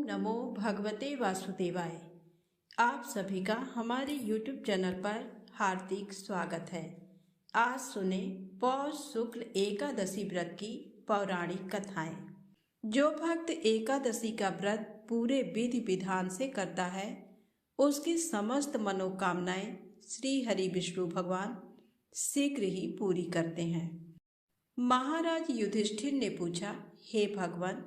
नमो भगवते वासुदेवाय। आप सभी का हमारे YouTube चैनल पर हार्दिक स्वागत है। आज सुने पौष शुक्ल एकादशी व्रत की पौराणिक कथाएं। जो भक्त एकादशी का व्रत पूरे विधि विधान से करता है उसकी समस्त मनोकामनाएं श्री हरि विष्णु भगवान शीघ्र ही पूरी करते हैं। महाराज युधिष्ठिर ने पूछा, हे भगवान,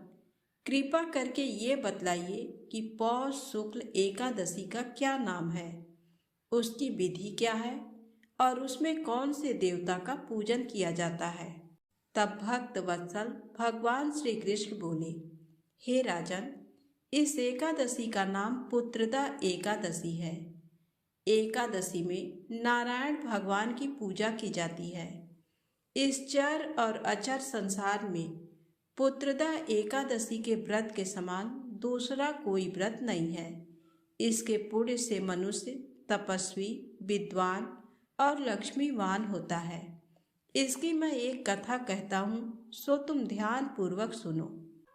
कृपा करके ये बतलाइए कि पौष शुक्ल एकादशी का क्या नाम है, उसकी विधि क्या है और उसमें कौन से देवता का पूजन किया जाता है। तब भक्त वत्सल भगवान श्री कृष्ण बोले, हे राजन, इस एकादशी का नाम पुत्रदा एकादशी है। एकादशी में नारायण भगवान की पूजा की जाती है। इस चर और अचर संसार में पुत्रदा एकादशी के व्रत के समान दूसरा कोई व्रत नहीं है। इसके पुण्य से मनुष्य तपस्वी, विद्वान और लक्ष्मीवान होता है। इसकी मैं एक कथा कहता हूँ, सो तुम ध्यान पूर्वक सुनो।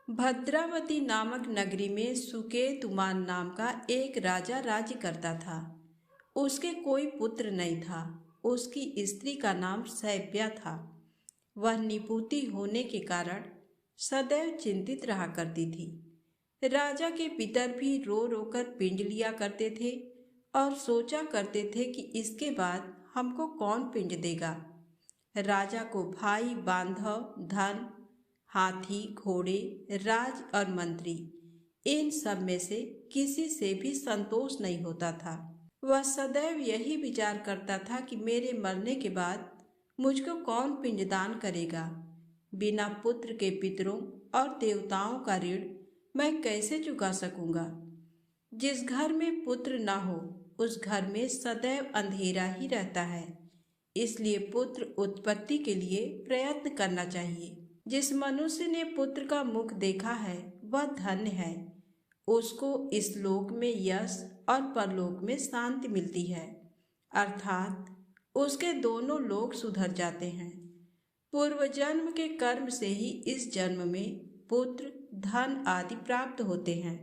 भद्रावती नामक नगरी में सुकेतुमान नाम का एक राजा राज्य करता था। उसके कोई पुत्र नहीं था। उसकी स्त्री का नाम सैव्या था। वह निपुती होने के कारण सदैव चिंतित रहा करती थी। राजा के पितर भी रो रो कर पिंड लिया करते थे और सोचा करते थे कि इसके बाद हमको कौन पिंड देगा। राजा को भाई, बांधव, धन, हाथी, घोड़े, राज और मंत्री, इन सब में से किसी से भी संतोष नहीं होता था। वह सदैव यही विचार करता था कि मेरे मरने के बाद मुझको कौन पिंडदान करेगा। बिना पुत्र के पितरों और देवताओं का ऋण मैं कैसे चुका सकूंगा। जिस घर में पुत्र ना हो उस घर में सदैव अंधेरा ही रहता है। इसलिए पुत्र उत्पत्ति के लिए प्रयत्न करना चाहिए। जिस मनुष्य ने पुत्र का मुख देखा है वह धन्य है। उसको इस लोक में यश और परलोक में शांति मिलती है, अर्थात उसके दोनों लोक सुधर जाते हैं। पूर्व जन्म के कर्म से ही इस जन्म में पुत्र, धन आदि प्राप्त होते हैं।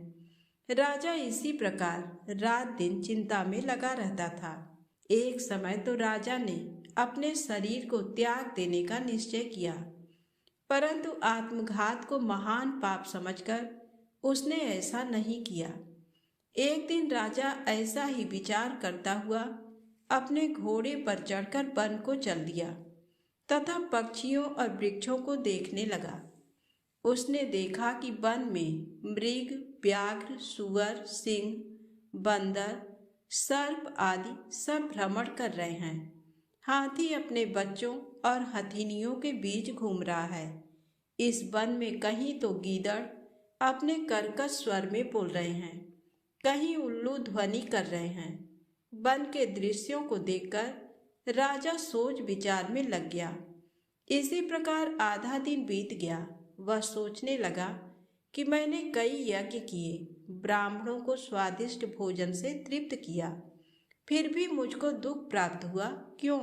राजा इसी प्रकार रात दिन चिंता में लगा रहता था। एक समय तो राजा ने अपने शरीर को त्याग देने का निश्चय किया, परंतु आत्मघात को महान पाप समझकर उसने ऐसा नहीं किया। एक दिन राजा ऐसा ही विचार करता हुआ अपने घोड़े पर चढ़कर वन को चल दिया तथा पक्षियों और वृक्षों को देखने लगा। उसने देखा कि वन में मृग, व्याघ्र, सुअर, सिंह, बंदर, सर्प आदि सब भ्रमण कर रहे हैं। हाथी अपने बच्चों और हथिनियों के बीच घूम रहा है। इस वन में कहीं तो गीदड़ अपने कर्कश स्वर में बोल रहे हैं, कहीं उल्लू ध्वनि कर रहे हैं। वन के दृश्यों को देखकर राजा सोच विचार में लग गया। इसी प्रकार आधा दिन बीत गया। वह सोचने लगा कि मैंने कई यज्ञ किए, ब्राह्मणों को स्वादिष्ट भोजन से तृप्त किया, फिर भी मुझको दुख प्राप्त हुआ, क्यों?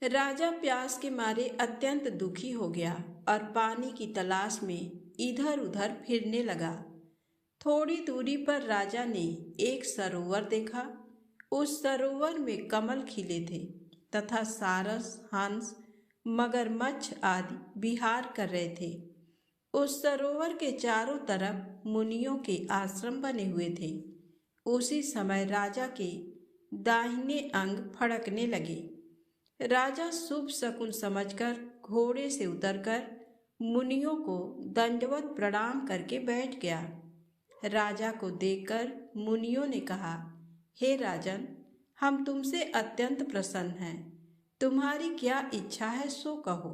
राजा प्यास के मारे अत्यंत दुखी हो गया और पानी की तलाश में इधर उधर फिरने लगा। थोड़ी दूरी पर राजा ने एक सरोवर देखा। उस सरोवर में कमल खिले थे तथा सारस, हंस, मगरमच्छ आदि विहार कर रहे थे। उस सरोवर के चारों तरफ मुनियों के आश्रम बने हुए थे। उसी समय राजा के दाहिने अंग फड़कने लगे। राजा शुभ शकुन समझकर घोड़े से उतरकर मुनियों को दंडवत प्रणाम करके बैठ गया। राजा को देखकर मुनियों ने कहा, हे राजन, हम तुमसे अत्यंत प्रसन्न हैं। तुम्हारी क्या इच्छा है सो कहो।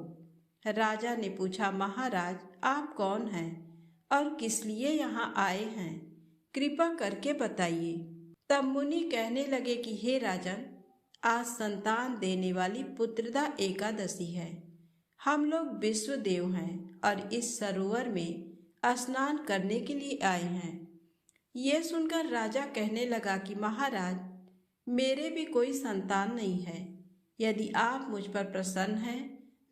राजा ने पूछा, महाराज, आप कौन हैं और किस लिए यहाँ आए हैं? कृपा करके बताइए। तब मुनि कहने लगे कि हे राजन, आज संतान देने वाली पुत्रदा एकादशी है। हम लोग विश्वदेव हैं और इस सरोवर में स्नान करने के लिए आए हैं। ये सुनकर राजा कहने लगा कि महाराज, मेरे भी कोई संतान नहीं है। यदि आप मुझ पर प्रसन्न हैं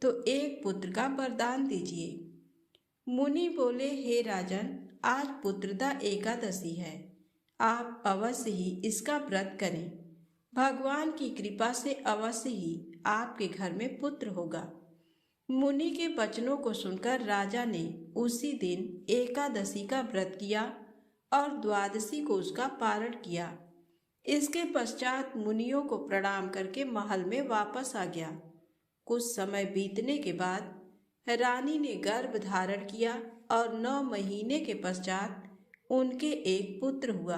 तो एक पुत्र का वरदान दीजिए। मुनि बोले, हे राजन, आज पुत्रदा एकादशी है। आप अवश्य ही इसका व्रत करें। भगवान की कृपा से अवश्य ही आपके घर में पुत्र होगा। मुनि के वचनों को सुनकर राजा ने उसी दिन एकादशी का व्रत किया और द्वादशी को उसका पारण किया। इसके पश्चात मुनियों को प्रणाम करके महल में वापस आ गया। कुछ समय बीतने के बाद रानी ने गर्भ धारण किया और 9 महीने के पश्चात उनके एक पुत्र हुआ।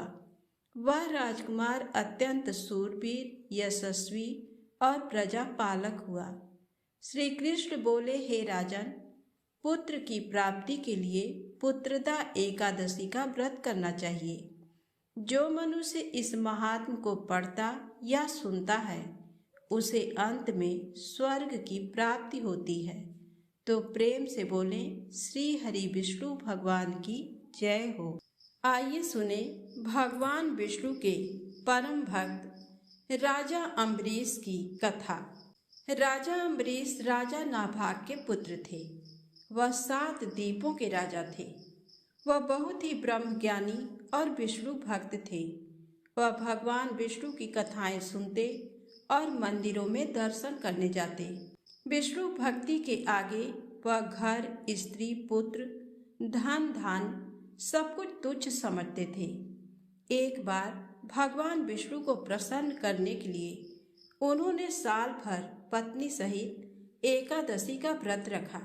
वह राजकुमार अत्यंत शूरवीर, यशस्वी और प्रजापालक हुआ। श्री कृष्ण बोले, हे राजन, पुत्र की प्राप्ति के लिए पुत्रदा एकादशी का व्रत करना चाहिए। जो मनुष्य इस महात्म को पढ़ता या सुनता है उसे अंत में स्वर्ग की प्राप्ति होती है। तो प्रेम से बोले, श्री हरि विष्णु भगवान की जय हो। आइए सुने भगवान विष्णु के परम भक्त राजा अम्बरीश की कथा। राजा अम्बरीश राजा नाभाग के पुत्र थे। वह 7 द्वीपों के राजा थे। वह बहुत ही ब्रह्म ज्ञानी और विष्णु भक्त थे। वह भगवान विष्णु की कथाएं सुनते और मंदिरों में दर्शन करने जाते। विष्णु भक्ति के आगे वह घर, स्त्री, पुत्र, धन धान सब कुछ तुच्छ समझते थे। एक बार भगवान विष्णु को प्रसन्न करने के लिए उन्होंने साल भर पत्नी सहित एकादशी का व्रत रखा।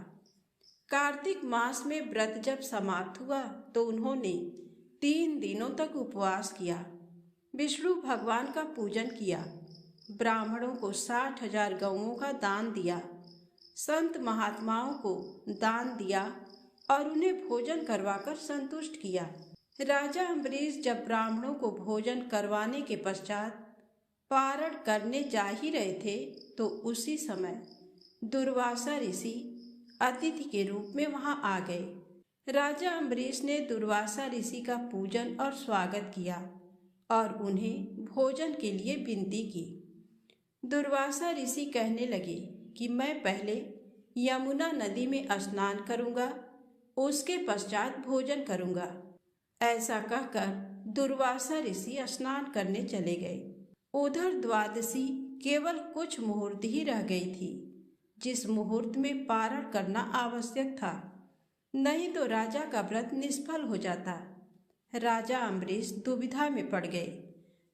कार्तिक मास में व्रत जब समाप्त हुआ तो उन्होंने 3 दिनों तक उपवास किया। विष्णु भगवान का पूजन किया, ब्राह्मणों को 60,000 गौओं का दान दिया, संत महात्माओं को दान दिया और उन्हें भोजन करवाकर संतुष्ट किया। राजा अम्बरीश जब ब्राह्मणों को भोजन करवाने के पश्चात पारण करने जा ही रहे थे तो उसी समय दुर्वासा ऋषि अतिथि के रूप में वहां आ गए। राजा अम्बरीश ने दुर्वासा ऋषि का पूजन और स्वागत किया और उन्हें भोजन के लिए विनती की। दुर्वासा ऋषि कहने लगे कि मैं पहले यमुना नदी में स्नान करूंगा, उसके पश्चात भोजन करूंगा। ऐसा कहकर दुर्वासा ऋषि स्नान करने चले गए। उधर द्वादशी केवल कुछ मुहूर्त ही रह गई थी, जिस मुहूर्त में पारण करना आवश्यक था, नहीं तो राजा का व्रत निष्फल हो जाता। राजा अम्बरीश दुविधा में पड़ गए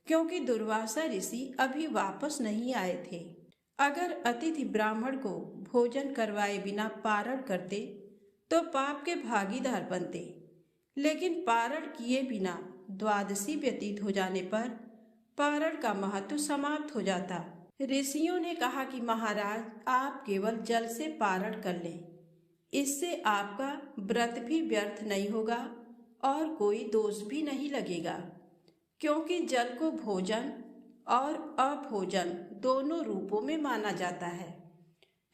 क्योंकि दुर्वासा ऋषि अभी वापस नहीं आए थे। अगर अतिथि ब्राह्मण को भोजन करवाए बिना पारण करते तो पाप के भागीदार बनते, लेकिन पारण किए बिना द्वादशी व्यतीत हो जाने पर पारण का महत्व समाप्त हो जाता। ऋषियों ने कहा कि महाराज, आप केवल जल से पारण कर लें, इससे आपका व्रत भी व्यर्थ नहीं होगा और कोई दोष भी नहीं लगेगा, क्योंकि जल को भोजन और अभोजन दोनों रूपों में माना जाता है।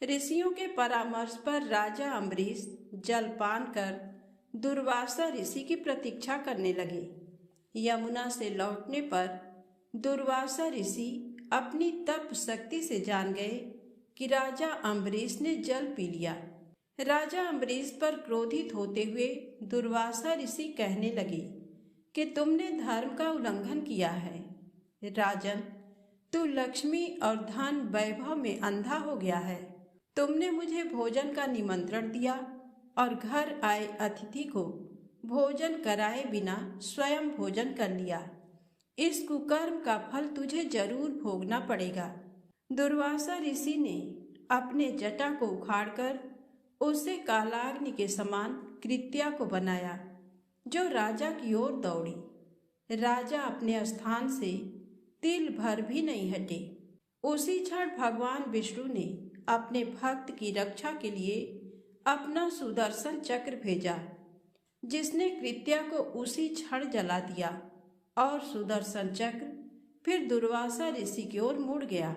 ऋषियों के परामर्श पर राजा अम्बरीश जलपान कर दुर्वासा ऋषि की प्रतीक्षा करने लगे। यमुना से लौटने पर दुर्वासा ऋषि अपनी तप शक्ति से जान गए कि राजा अम्बरीश ने जल पी लिया। राजा अम्बरीश पर क्रोधित होते हुए दुर्वासा ऋषि कहने लगे कि तुमने धर्म का उल्लंघन किया है। राजन, तू लक्ष्मी और धन वैभव में अंधा हो गया है। तुमने मुझे भोजन का निमंत्रण दिया और घर आए अतिथि को भोजन कराए बिना स्वयं भोजन कर लिया। इस कुकर्म का फल तुझे जरूर भोगना पड़ेगा। दुर्वासा ऋषि ने अपने जटा को उखाड़कर उसे कालाग्नि के समान कृत्या को बनाया, जो राजा की ओर दौड़ी। राजा अपने स्थान से तिल भर भी नहीं हटे। उसी क्षण भगवान विष्णु ने अपने भक्त की रक्षा के लिए अपना सुदर्शन चक्र भेजा, जिसने कृत्या को उसी क्षण जला दिया और सुदर्शन चक्र फिर दुर्वासा ऋषि की ओर मुड़ गया।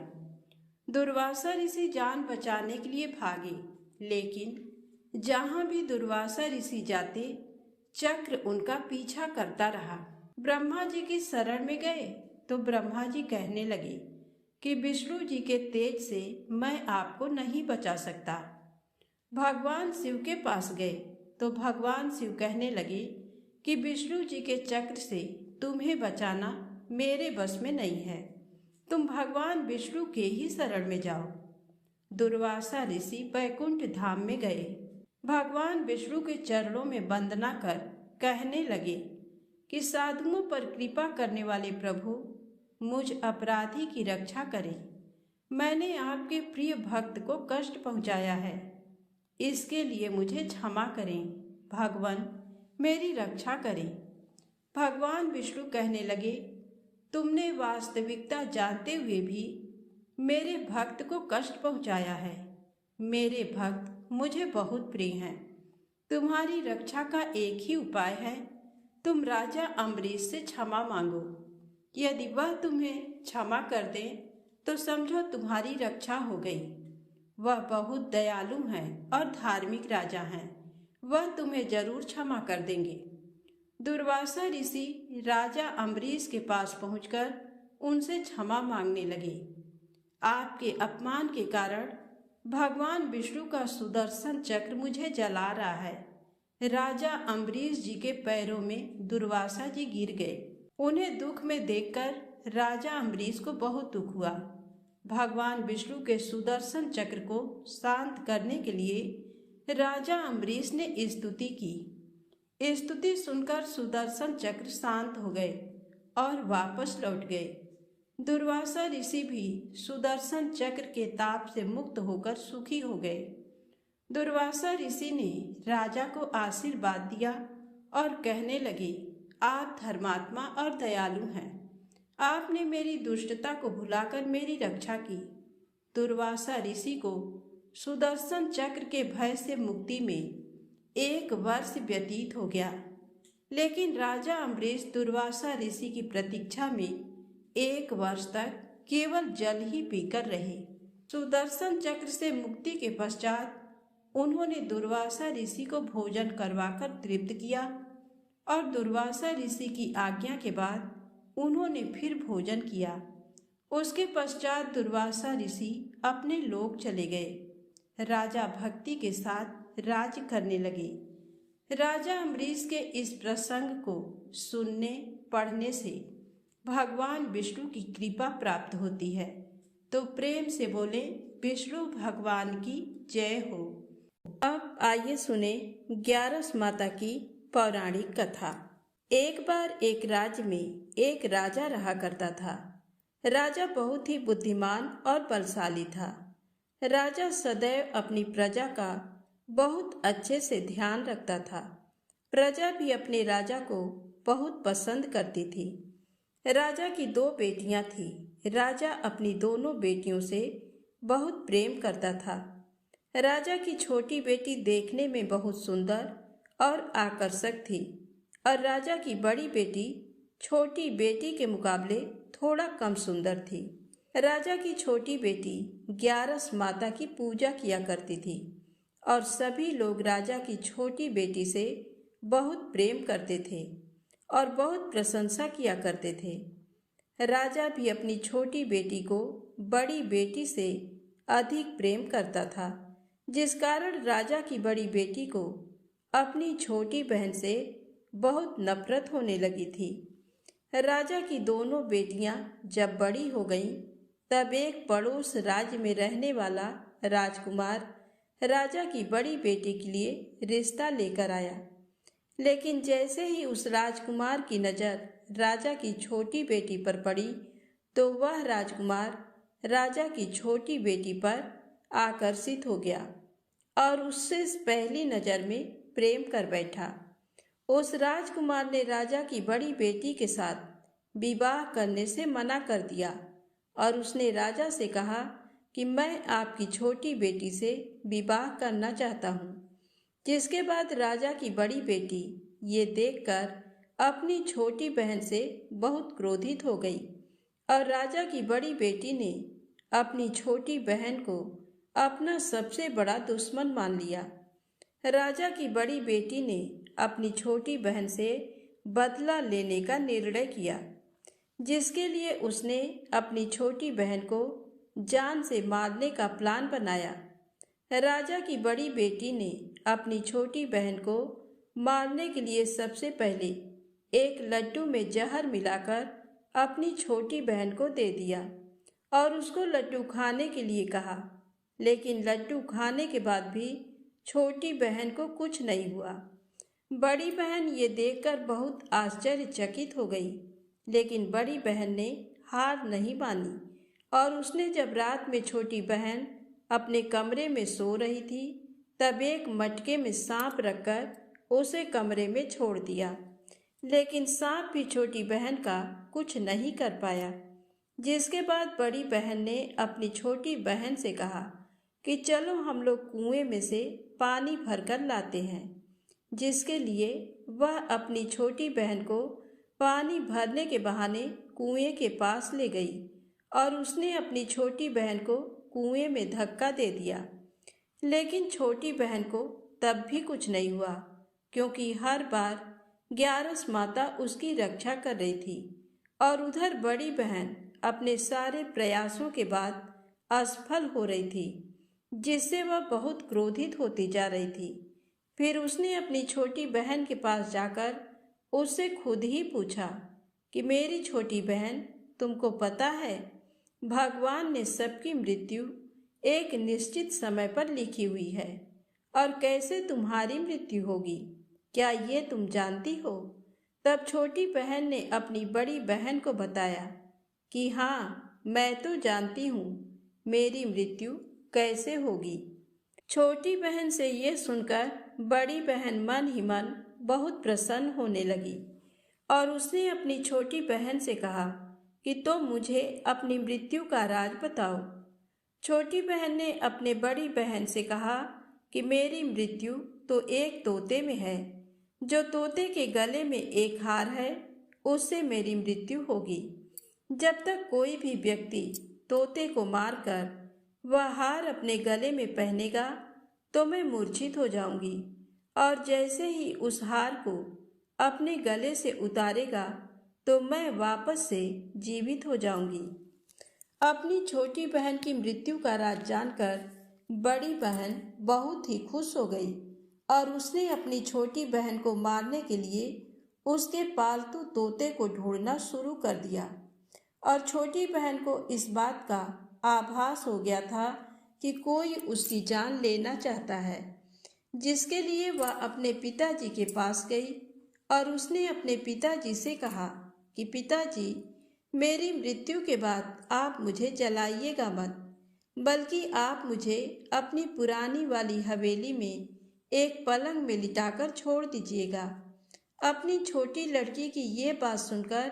दुर्वासा ऋषि जान बचाने के लिए भागे, लेकिन जहां भी दुर्वासा ऋषि जाते चक्र उनका पीछा करता रहा। ब्रह्मा जी की शरण में गए तो ब्रह्मा जी कहने लगे कि विष्णु जी के तेज से मैं आपको नहीं बचा सकता। भगवान शिव के पास गए तो भगवान शिव कहने लगे कि विष्णु जी के चक्र से तुम्हें बचाना मेरे बस में नहीं है। तुम भगवान विष्णु के ही शरण में जाओ। दुर्वासा ऋषि वैकुंठ धाम में गए। भगवान विष्णु के चरणों में वंदना कर कहने लगे कि साधुओं पर कृपा करने वाले प्रभु, मुझ अपराधी की रक्षा करें। मैंने आपके प्रिय भक्त को कष्ट पहुंचाया है, इसके लिए मुझे क्षमा करें। भगवान मेरी रक्षा करें। भगवान विष्णु कहने लगे, तुमने वास्तविकता जानते हुए भी मेरे भक्त को कष्ट पहुंचाया है। मेरे भक्त मुझे बहुत प्रिय हैं। तुम्हारी रक्षा का एक ही उपाय है, तुम राजा अम्बरीश से क्षमा मांगो। यदि वह तुम्हें क्षमा कर दे तो समझो तुम्हारी रक्षा हो गई। वह बहुत दयालु हैं और धार्मिक राजा हैं। वह तुम्हें जरूर क्षमा कर देंगे। दुर्वासा ऋषि राजा अम्बरीश के पास पहुंचकर उनसे क्षमा मांगने लगे। आपके अपमान के कारण भगवान विष्णु का सुदर्शन चक्र मुझे जला रहा है। राजा अम्बरीश जी के पैरों में दुर्वासा जी गिर गए। उन्हें दुख में देखकर राजा अम्बरीश को बहुत दुख हुआ। भगवान विष्णु के सुदर्शन चक्र को शांत करने के लिए राजा अम्बरीश ने स्तुति की। स्तुति सुनकर सुदर्शन चक्र शांत हो गए और वापस लौट गए। दुर्वासा ऋषि भी सुदर्शन चक्र के ताप से मुक्त होकर सुखी हो गए। दुर्वासा ऋषि ने राजा को आशीर्वाद दिया और कहने लगे, आप धर्मात्मा और दयालु हैं। आपने मेरी दुष्टता को भुलाकर मेरी रक्षा की। दुर्वासा ऋषि को सुदर्शन चक्र के भय से मुक्ति में 1 वर्ष व्यतीत हो गया, लेकिन राजा अम्बरीश दुर्वासा ऋषि की प्रतीक्षा में 1 वर्ष तक केवल जल ही पीकर रहे। सुदर्शन चक्र से मुक्ति के पश्चात उन्होंने दुर्वासा ऋषि को भोजन करवाकर तृप्त किया और दुर्वासा ऋषि की आज्ञा के बाद उन्होंने फिर भोजन किया। उसके पश्चात दुर्वासा ऋषि अपने लोक चले गए। राजा भक्ति के साथ राज्य करने लगे। राजा अम्बरीश के इस प्रसंग को सुनने पढ़ने से भगवान विष्णु की कृपा प्राप्त होती है। तो प्रेम से बोले, विष्णु भगवान की जय हो। अब आइए सुने 11 माता की पौराणिक कथा। एक बार एक राज्य में एक राजा रहा करता था। राजा बहुत ही बुद्धिमान और बलशाली था। राजा सदैव अपनी प्रजा का बहुत अच्छे से ध्यान रखता था। प्रजा भी अपने राजा को बहुत पसंद करती थी। राजा की 2 बेटियां थीं। राजा अपनी दोनों बेटियों से बहुत प्रेम करता था। राजा की छोटी बेटी देखने में बहुत सुंदर और आकर्षक थी और राजा की बड़ी बेटी छोटी बेटी के मुकाबले थोड़ा कम सुंदर थी। राजा की छोटी बेटी 11 माता की पूजा किया करती थी और सभी लोग राजा की छोटी बेटी से बहुत प्रेम करते थे और बहुत प्रशंसा किया करते थे। राजा भी अपनी छोटी बेटी को बड़ी बेटी से अधिक प्रेम करता था, जिस कारण राजा की बड़ी बेटी को अपनी छोटी बहन से बहुत नफरत होने लगी थी। राजा की दोनों बेटियां जब बड़ी हो गईं, तब एक पड़ोस राज्य में रहने वाला राजकुमार राजा की बड़ी बेटी के लिए रिश्ता लेकर आया। लेकिन जैसे ही उस राजकुमार की नज़र राजा की छोटी बेटी पर पड़ी, तो वह राजकुमार राजा की छोटी बेटी पर आकर्षित हो गया और उससे पहली नज़र में प्रेम कर बैठा। उस राजकुमार ने राजा की बड़ी बेटी के साथ विवाह करने से मना कर दिया और उसने राजा से कहा कि मैं आपकी छोटी बेटी से विवाह करना चाहता हूँ। जिसके बाद राजा की बड़ी बेटी ये देखकर अपनी छोटी बहन से बहुत क्रोधित हो गई और राजा की बड़ी बेटी ने अपनी छोटी बहन को अपना सबसे बड़ा दुश्मन मान लिया। राजा की बड़ी बेटी ने अपनी छोटी बहन से बदला लेने का निर्णय किया, जिसके लिए उसने अपनी छोटी बहन को जान से मारने का प्लान बनाया। राजा की बड़ी बेटी ने अपनी छोटी बहन को मारने के लिए सबसे पहले एक लड्डू में जहर मिलाकर अपनी छोटी बहन को दे दिया और उसको लड्डू खाने के लिए कहा। लेकिन लड्डू खाने के बाद भी छोटी बहन को कुछ नहीं हुआ। बड़ी बहन ये देखकर बहुत आश्चर्यचकित हो गई, लेकिन बड़ी बहन ने हार नहीं मानी और उसने जब रात में छोटी बहन अपने कमरे में सो रही थी, तब एक मटके में सांप रखकर उसे कमरे में छोड़ दिया। लेकिन सांप भी छोटी बहन का कुछ नहीं कर पाया। जिसके बाद बड़ी बहन ने अपनी छोटी बहन से कहा कि चलो हम लोग कुएं में से पानी भरकर लाते हैं। जिसके लिए वह अपनी छोटी बहन को पानी भरने के बहाने कुएं के पास ले गई और उसने अपनी छोटी बहन को कुएं में धक्का दे दिया। लेकिन छोटी बहन को तब भी कुछ नहीं हुआ, क्योंकि हर बार ग्यारस माता उसकी रक्षा कर रही थी और उधर बड़ी बहन अपने सारे प्रयासों के बाद असफल हो रही थी, जिससे वह बहुत क्रोधित होती जा रही थी। फिर उसने अपनी छोटी बहन के पास जाकर उससे खुद ही पूछा कि मेरी छोटी बहन, तुमको पता है भगवान ने सबकी मृत्यु एक निश्चित समय पर लिखी हुई है और कैसे तुम्हारी मृत्यु होगी, क्या ये तुम जानती हो? तब छोटी बहन ने अपनी बड़ी बहन को बताया कि हाँ, मैं तो जानती हूँ मेरी मृत्यु कैसे होगी। छोटी बहन से ये सुनकर बड़ी बहन मन ही मन बहुत प्रसन्न होने लगी और उसने अपनी छोटी बहन से कहा कि तो मुझे अपनी मृत्यु का राज बताओ। छोटी बहन ने अपने बड़ी बहन से कहा कि मेरी मृत्यु तो एक तोते में है। जो तोते के गले में एक हार है, उससे मेरी मृत्यु होगी। जब तक कोई भी व्यक्ति तोते को मारकर वह हार अपने गले में पहनेगा तो मैं मूर्छित हो जाऊंगी, और जैसे ही उस हार को अपने गले से उतारेगा तो मैं वापस से जीवित हो जाऊंगी। अपनी छोटी बहन की मृत्यु का राज जानकर बड़ी बहन बहुत ही खुश हो गई और उसने अपनी छोटी बहन को मारने के लिए उसके पालतू तोते को ढूंढना शुरू कर दिया। और छोटी बहन को इस बात का आभास हो गया था कि कोई उसकी जान लेना चाहता है, जिसके लिए वह अपने पिताजी के पास गई और उसने अपने पिताजी से कहा कि पिताजी, मेरी मृत्यु के बाद आप मुझे जलाइएगा मत, बल्कि आप मुझे अपनी पुरानी वाली हवेली में एक पलंग में लिटाकर छोड़ दीजिएगा। अपनी छोटी लड़की की ये बात सुनकर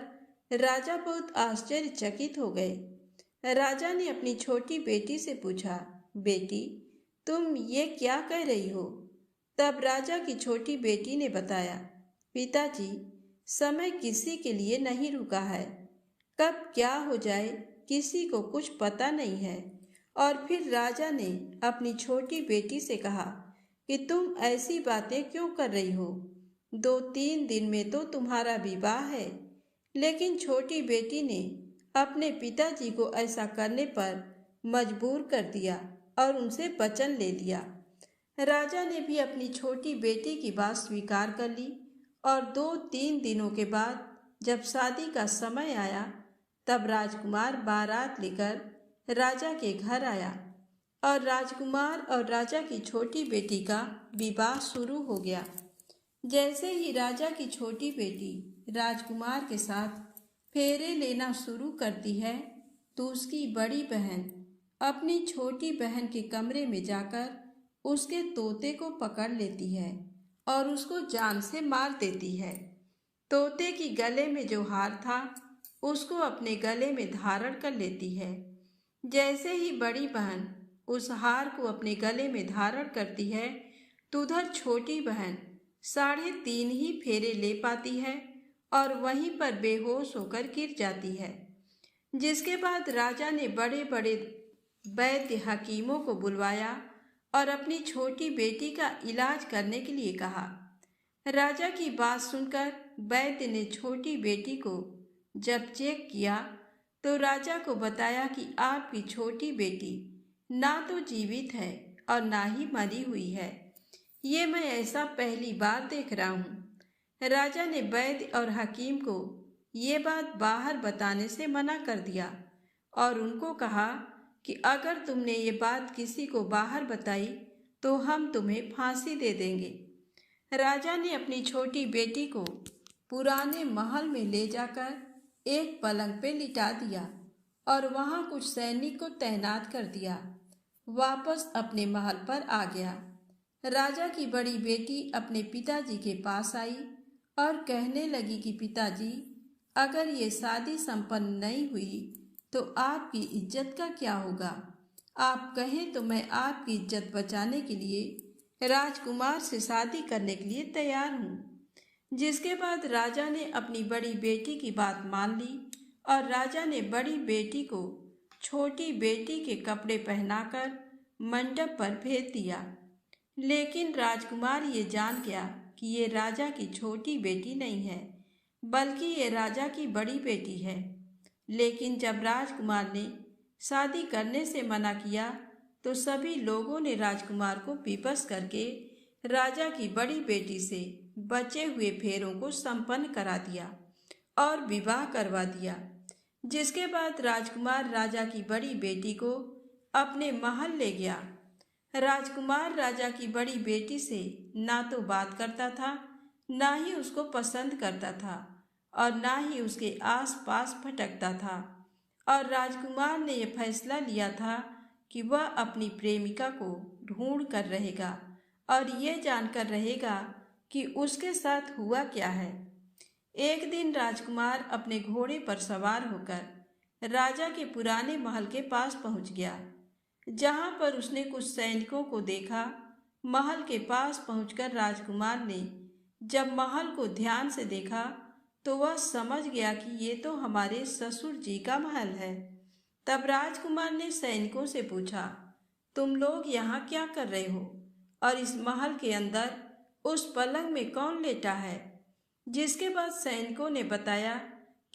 राजा बहुत आश्चर्यचकित हो गए। राजा ने अपनी छोटी बेटी से पूछा, बेटी, तुम ये क्या कह रही हो? तब राजा की छोटी बेटी ने बताया, पिताजी, समय किसी के लिए नहीं रुका है, कब क्या हो जाए किसी को कुछ पता नहीं है। और फिर राजा ने अपनी छोटी बेटी से कहा कि तुम ऐसी बातें क्यों कर रही हो? 2-3 दिन में तो तुम्हारा विवाह है। लेकिन छोटी बेटी ने अपने पिताजी को ऐसा करने पर मजबूर कर दिया और उनसे वचन ले लिया। राजा ने भी अपनी छोटी बेटी की बात स्वीकार कर ली और 2-3 दिनों के बाद जब शादी का समय आया, तब राजकुमार बारात लेकर राजा के घर आया और राजकुमार और राजा की छोटी बेटी का विवाह शुरू हो गया। जैसे ही राजा की छोटी बेटी राजकुमार के साथ फेरे लेना शुरू करती है, तो उसकी बड़ी बहन अपनी छोटी बहन के कमरे में जाकर उसके तोते को पकड़ लेती है और उसको जान से मार देती है। तोते की गले में जो हार था, उसको अपने गले में धारण कर लेती है। जैसे ही बड़ी बहन उस हार को अपने गले में धारण करती है, तो उधर छोटी बहन 3.5 ही फेरे ले पाती है और वहीं पर बेहोश होकर गिर जाती है। जिसके बाद राजा ने बड़े बड़े वैद्य हकीमों को बुलवाया और अपनी छोटी बेटी का इलाज करने के लिए कहा। राजा की बात सुनकर वैद्य ने छोटी बेटी को जब चेक किया, तो राजा को बताया कि आपकी छोटी बेटी ना तो जीवित है और ना ही मरी हुई है। ये मैं ऐसा पहली बार देख रहा हूँ। राजा ने वैद्य और हकीम को ये बात बाहर बताने से मना कर दिया और उनको कहा कि अगर तुमने ये बात किसी को बाहर बताई तो हम तुम्हें फांसी दे देंगे। राजा ने अपनी छोटी बेटी को पुराने महल में ले जाकर एक पलंग पे लिटा दिया और वहां कुछ सैनिक को तैनात कर दिया। वापस अपने महल पर आ गया। राजा की बड़ी बेटी अपने पिताजी के पास आई और कहने लगी कि पिताजी, अगर ये शादी संपन्न नहीं हुई तो आपकी इज्जत का क्या होगा? आप कहें तो मैं आपकी इज्जत बचाने के लिए राजकुमार से शादी करने के लिए तैयार हूँ। जिसके बाद राजा ने अपनी बड़ी बेटी की बात मान ली और राजा ने बड़ी बेटी को छोटी बेटी के कपड़े पहनाकर मंडप पर भेज दिया। लेकिन राजकुमार ये जान गया कि ये राजा की छोटी बेटी नहीं है, बल्कि ये राजा की बड़ी बेटी है। लेकिन जब राजकुमार ने शादी करने से मना किया तो सभी लोगों ने राजकुमार को विवश करके राजा की बड़ी बेटी से बचे हुए फेरों को संपन्न करा दिया और विवाह करवा दिया। जिसके बाद राजकुमार राजा की बड़ी बेटी को अपने महल ले गया। राजकुमार राजा की बड़ी बेटी से ना तो बात करता था, ना ही उसको पसंद करता था और ना ही उसके आसपास भटकता था। और राजकुमार ने यह फैसला लिया था कि वह अपनी प्रेमिका को ढूंढ कर रहेगा और ये जानकर रहेगा कि उसके साथ हुआ क्या है। एक दिन राजकुमार अपने घोड़े पर सवार होकर राजा के पुराने महल के पास पहुंच गया, जहां पर उसने कुछ सैनिकों को देखा। महल के पास पहुंचकर राजकुमार ने जब महल को ध्यान से देखा तो वह समझ गया कि ये तो हमारे ससुर जी का महल है। तब राजकुमार ने सैनिकों से पूछा, तुम लोग यहाँ क्या कर रहे हो और इस महल के अंदर उस पलंग में कौन लेटा है? जिसके बाद सैनिकों ने बताया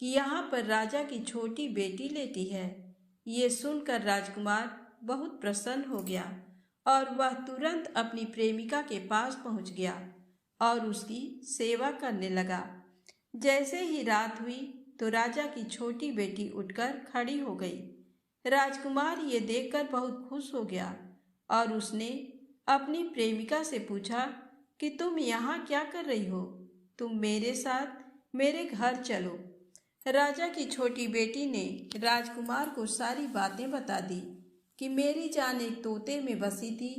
कि यहाँ पर राजा की छोटी बेटी लेटी है। ये सुनकर राजकुमार बहुत प्रसन्न हो गया और वह तुरंत अपनी प्रेमिका के पास पहुंच गया और उसकी सेवा करने लगा। जैसे ही रात हुई तो राजा की छोटी बेटी उठकर खड़ी हो गई। राजकुमार ये देखकर बहुत खुश हो गया और उसने अपनी प्रेमिका से पूछा कि तुम यहाँ क्या कर रही हो? तुम मेरे साथ मेरे घर चलो। राजा की छोटी बेटी ने राजकुमार को सारी बातें बता दी कि मेरी जान एक तोते में बसी थी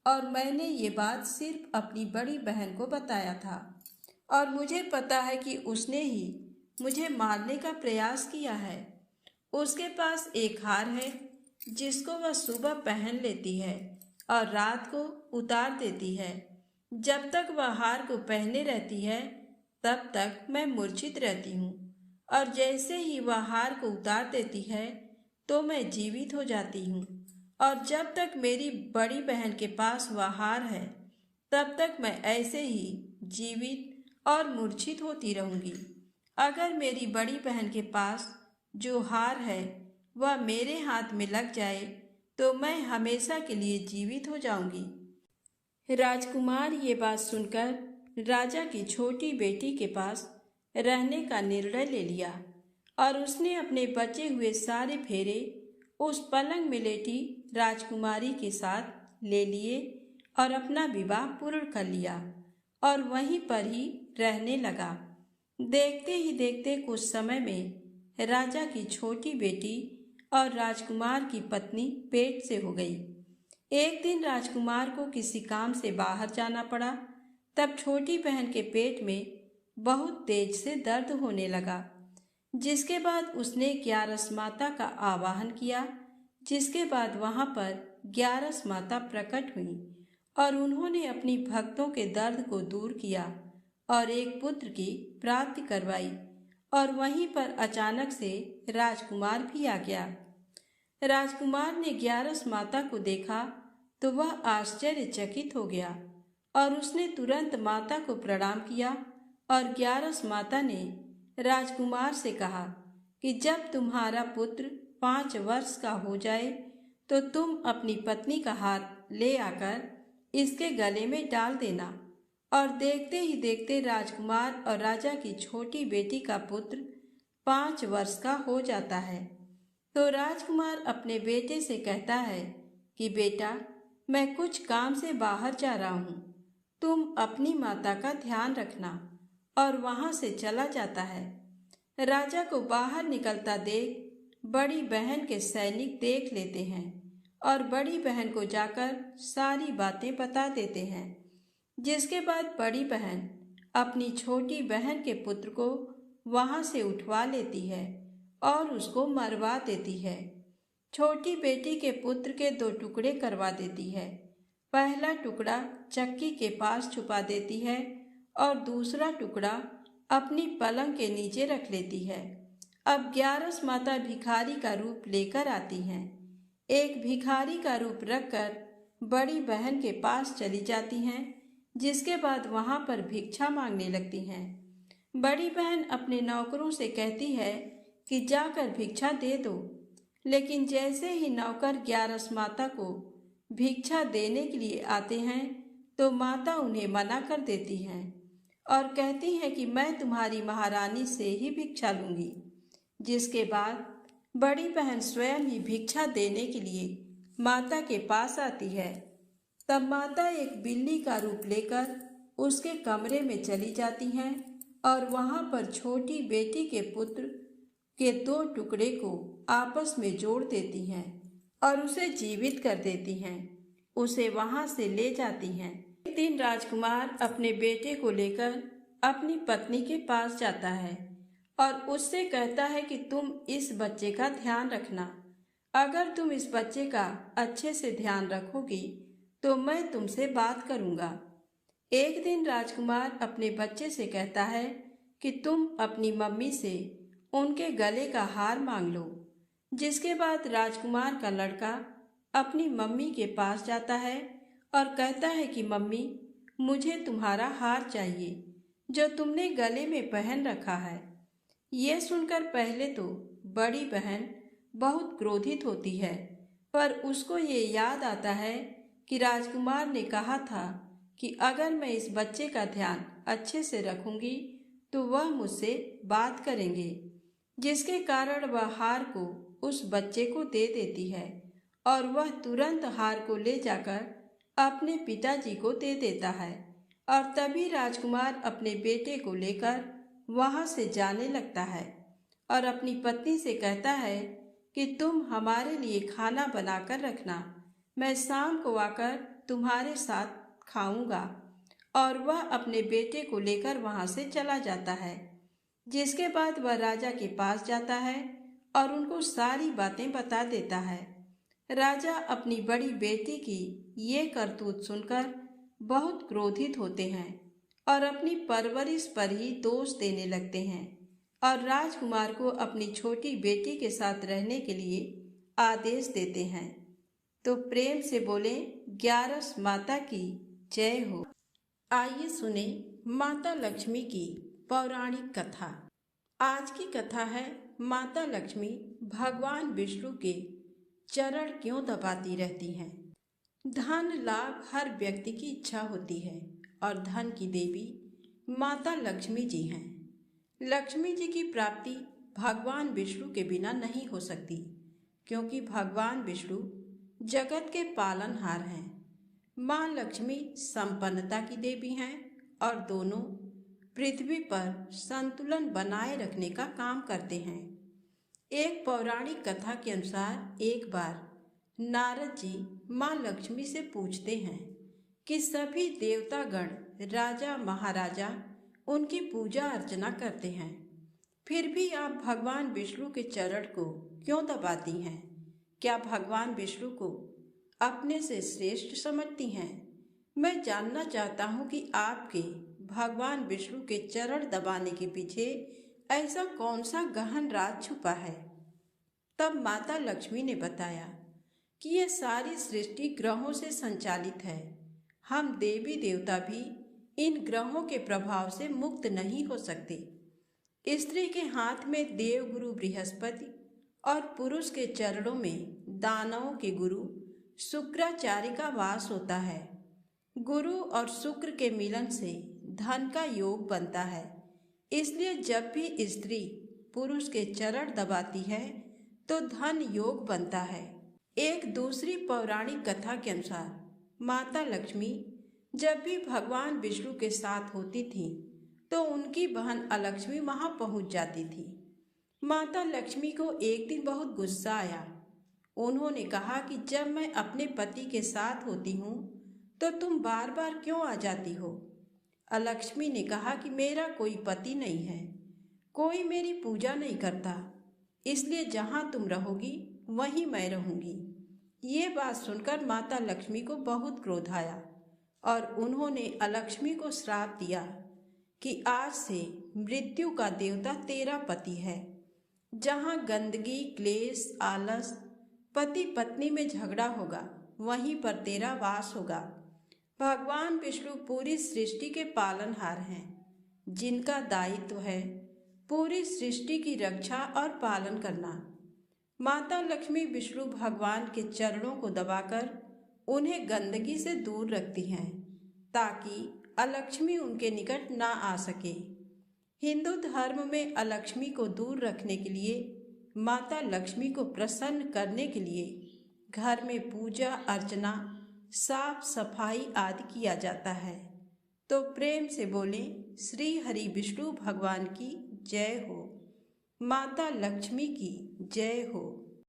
और मैंने ये बात सिर्फ अपनी बड़ी बहन को बताया था और मुझे पता है कि उसने ही मुझे मारने का प्रयास किया है। उसके पास एक हार है जिसको वह सुबह पहन लेती है और रात को उतार देती है। जब तक वह हार को पहने रहती है तब तक मैं मूर्छित रहती हूँ और जैसे ही वह हार को उतार देती है तो मैं जीवित हो जाती हूँ। और जब तक मेरी बड़ी बहन के पास वह हार है तब तक मैं ऐसे ही जीवित और मूर्छित होती रहूँगी। अगर मेरी बड़ी बहन के पास जो हार है वह मेरे हाथ में लग जाए तो मैं हमेशा के लिए जीवित हो जाऊंगी। राजकुमार ये बात सुनकर राजा की छोटी बेटी के पास रहने का निर्णय ले लिया और उसने अपने बचे हुए सारे फेरे उस पलंग में लेटी राजकुमारी के साथ ले लिए और अपना विवाह पूर्ण कर लिया और वहीं पर ही रहने लगा। देखते ही देखते कुछ समय में राजा की छोटी बेटी और राजकुमार की पत्नी पेट से हो गई। एक दिन राजकुमार को किसी काम से बाहर जाना पड़ा। तब छोटी बहन के पेट में बहुत तेज से दर्द होने लगा। जिसके बाद उसने ग्यारस माता का आवाहन किया। जिसके बाद वहां पर ग्यारस माता प्रकट हुई और उन्होंने अपनी भक्तों के दर्द को दूर किया और एक पुत्र की प्राप्ति करवाई। और वहीं पर अचानक से राजकुमार भी आ गया। राजकुमार ने ग्यारस माता को देखा तो वह आश्चर्यचकित हो गया और उसने तुरंत माता को प्रणाम किया और ग्यारस माता ने राजकुमार से कहा कि जब तुम्हारा पुत्र 5 वर्ष का हो जाए तो तुम अपनी पत्नी का हाथ ले आकर इसके गले में डाल देना। और देखते ही देखते राजकुमार और राजा की छोटी बेटी का पुत्र 5 वर्ष का हो जाता है। तो राजकुमार अपने बेटे से कहता है कि बेटा, मैं कुछ काम से बाहर जा रहा हूँ, तुम अपनी माता का ध्यान रखना। और वहाँ से चला जाता है। राजा को बाहर निकलता देख बड़ी बहन के सैनिक देख लेते हैं और बड़ी बहन को जाकर सारी बातें बता देते हैं। जिसके बाद बड़ी बहन अपनी छोटी बहन के पुत्र को वहाँ से उठवा लेती है और उसको मरवा देती है। छोटी बेटी के पुत्र के 2 टुकड़े करवा देती है। पहला टुकड़ा चक्की के पास छुपा देती है और दूसरा टुकड़ा अपनी पलंग के नीचे रख लेती है। अब 11 माता भिखारी का रूप लेकर आती हैं। एक भिखारी का रूप रखकर बड़ी बहन के पास चली जाती हैं, जिसके बाद वहाँ पर भिक्षा मांगने लगती हैं। बड़ी बहन अपने नौकरों से कहती है कि जाकर भिक्षा दे दो, लेकिन जैसे ही नौकर 11 माता को भिक्षा देने के लिए आते हैं तो माता उन्हें मना कर देती हैं और कहती हैं कि मैं तुम्हारी महारानी से ही भिक्षा लूंगी। जिसके बाद बड़ी बहन स्वयं ही भिक्षा देने के लिए माता के पास आती है। तब माता एक बिल्ली का रूप लेकर उसके कमरे में चली जाती हैं और वहाँ पर छोटी बेटी के पुत्र के 2 टुकड़े को आपस में जोड़ देती हैं और उसे जीवित कर देती हैं। उसे वहाँ से ले जाती हैं। एक दिन राजकुमार अपने बेटे को लेकर अपनी पत्नी के पास जाता है और उससे कहता है कि तुम इस बच्चे का ध्यान रखना। अगर तुम इस बच्चे का अच्छे से ध्यान रखोगी तो मैं तुमसे बात करूँगा। एक दिन राजकुमार अपने बच्चे से कहता है कि तुम अपनी मम्मी से उनके गले का हार मांग लो। जिसके बाद राजकुमार का लड़का अपनी मम्मी के पास जाता है और कहता है कि मम्मी, मुझे तुम्हारा हार चाहिए जो तुमने गले में पहन रखा है। ये सुनकर पहले तो बड़ी बहन बहुत क्रोधित होती है, पर उसको ये याद आता है कि राजकुमार ने कहा था कि अगर मैं इस बच्चे का ध्यान अच्छे से रखूंगी तो वह मुझसे बात करेंगे। जिसके कारण वह हार को उस बच्चे को दे देती है और वह तुरंत हार को ले जाकर अपने पिताजी को दे देता है। और तभी राजकुमार अपने बेटे को लेकर वहाँ से जाने लगता है और अपनी पत्नी से कहता है कि तुम हमारे लिए खाना बनाकर रखना, मैं शाम को आकर तुम्हारे साथ खाऊंगा। और वह अपने बेटे को लेकर वहाँ से चला जाता है। जिसके बाद वह राजा के पास जाता है और उनको सारी बातें बता देता है। राजा अपनी बड़ी बेटी की ये करतूत सुनकर बहुत क्रोधित होते हैं और अपनी परवरिश पर ही दोष देने लगते हैं और राजकुमार को अपनी छोटी बेटी के साथ रहने के लिए आदेश देते हैं। तो प्रेम से बोले 11 माता की जय हो। आइए सुने माता लक्ष्मी की पौराणिक कथा। आज की कथा है माता लक्ष्मी भगवान विष्णु के चरण क्यों दबाती रहती हैं। धन लाभ हर व्यक्ति की इच्छा होती है और धन की देवी माता लक्ष्मी जी हैं। लक्ष्मी जी की प्राप्ति भगवान विष्णु के बिना नहीं हो सकती, क्योंकि भगवान विष्णु जगत के पालनहार हैं। माँ लक्ष्मी संपन्नता की देवी हैं और दोनों पृथ्वी पर संतुलन बनाए रखने का काम करते हैं। एक पौराणिक कथा के अनुसार एक बार नारद जी माँ लक्ष्मी से पूछते हैं कि सभी देवतागण, राजा महाराजा उनकी पूजा अर्चना करते हैं, फिर भी आप भगवान विष्णु के चरण को क्यों दबाती हैं? क्या भगवान विष्णु को अपने से श्रेष्ठ समझती हैं? मैं जानना चाहता हूँ कि आपके भगवान विष्णु के चरण दबाने के पीछे ऐसा कौन सा गहन राज छुपा है। तब माता लक्ष्मी ने बताया कि यह सारी सृष्टि ग्रहों से संचालित है। हम देवी देवता भी इन ग्रहों के प्रभाव से मुक्त नहीं हो सकते। स्त्री के हाथ में देवगुरु बृहस्पति और पुरुष के चरणों में दानवों के गुरु शुक्राचार्य का वास होता है। गुरु और शुक्र के मिलन से धन का योग बनता है। इसलिए जब भी स्त्री पुरुष के चरण दबाती है तो धन योग बनता है। एक दूसरी पौराणिक कथा के अनुसार माता लक्ष्मी जब भी भगवान विष्णु के साथ होती थी तो उनकी बहन अलक्ष्मी वहां पहुंच जाती थी। माता लक्ष्मी को एक दिन बहुत गुस्सा आया। उन्होंने कहा कि जब मैं अपने पति के साथ होती हूँ तो तुम बार बार क्यों आ जाती हो। अलक्ष्मी ने कहा कि मेरा कोई पति नहीं है, कोई मेरी पूजा नहीं करता, इसलिए जहाँ तुम रहोगी वहीं मैं रहूंगी। ये बात सुनकर माता लक्ष्मी को बहुत क्रोध आया और उन्होंने अलक्ष्मी को श्राप दिया कि आज से मृत्यु का देवता तेरा पति है। जहाँ गंदगी, क्लेश, आलस, पति पत्नी में झगड़ा होगा वहीं पर तेरा वास होगा। भगवान विष्णु पूरी सृष्टि के पालनहार हैं, जिनका दायित्व है पूरी सृष्टि की रक्षा और पालन करना। माता लक्ष्मी विष्णु भगवान के चरणों को दबाकर उन्हें गंदगी से दूर रखती हैं ताकि अलक्ष्मी उनके निकट ना आ सके। हिंदू धर्म में अलक्ष्मी को दूर रखने के लिए, माता लक्ष्मी को प्रसन्न करने के लिए घर में पूजा अर्चना, साफ सफाई आदि किया जाता है। तो प्रेम से बोलें श्री हरि विष्णु भगवान की जय हो, माता लक्ष्मी की जय हो।